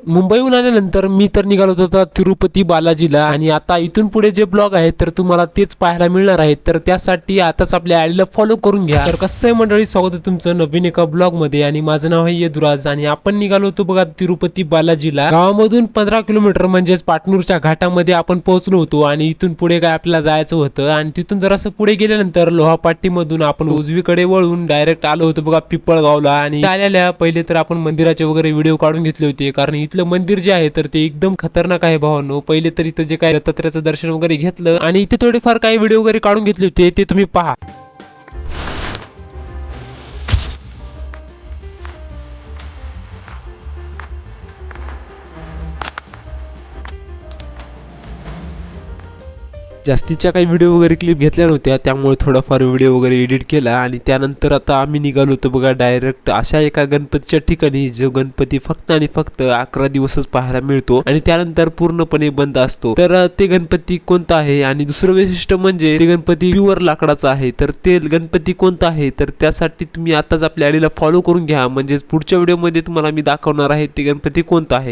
मुंबईहून आल्यानंतर मी तर निघालो होतो तिरुपती बालाजीला आणि आता इथून पुढे जे ब्लॉग आहेत तर तुम्हाला तेच पाहायला मिळणार आहेत. तर त्यासाठी आताच आपल्या आईला फॉलो करून घ्या. तर कसं आहे मंडळी, स्वागत आहे तुमचं नवीन एका ब्लॉग मध्ये आणि माझं नाव आहे यदुराज आणि आपण निघालो होतो बघा तिरुपती बालाजीला. गावामधून 15 किलोमीटर म्हणजेच पाटणूरच्या घाटामध्ये आपण पोहोचलो होतो आणि इथून पुढे काय आपल्याला जायचं होतं आणि तिथून जरासं पुढे गेल्यानंतर लोहापाटी मधून आपण उजवीकडे वळून डायरेक्ट आलो होतो बघा पिपळगावला. आणि आलेल्या पहिले तर आपण मंदिराचे वगैरे व्हिडिओ काढून घेतले होते, कारण इथलं मंदिर जे आहे तर ते एकदम खतरनाक आहे भावांनो. पहिले तर इथं जे काय दत्तात्रेयाचं दर्शन वगैरे घेतलं आणि इथे थोडेफार काही व्हिडिओ वगैरे काढून घेतले होते, ते तुम्ही पहा. जास्तीच्या काही व्हिडिओ वगैरे क्लिप घेतल्या नव्हत्या, त्यामुळे थोडाफार व्हिडिओ वगैरे एडिट केला आणि त्यानंतर आता आम्ही निघालो होतो बघा डायरेक्ट अशा एका गणपतीच्या ठिकाणी जो गणपती फक्त आणि फक्त 11 दिवसच पाहायला मिळतो आणि त्यानंतर पूर्णपणे बंद असतो. तर ते गणपती कोणता आहे आणि दुसरं वैशिष्ट्य म्हणजे ते गणपती प्युअर लाकडाचा आहे. तर ते गणपती कोणता आहे तर त्यासाठी तुम्ही आताच आपल्या आईला फॉलो करून घ्या, म्हणजे पुढच्या व्हिडिओमध्ये तुम्हाला मी दाखवणार आहे ते गणपती कोणता आहे.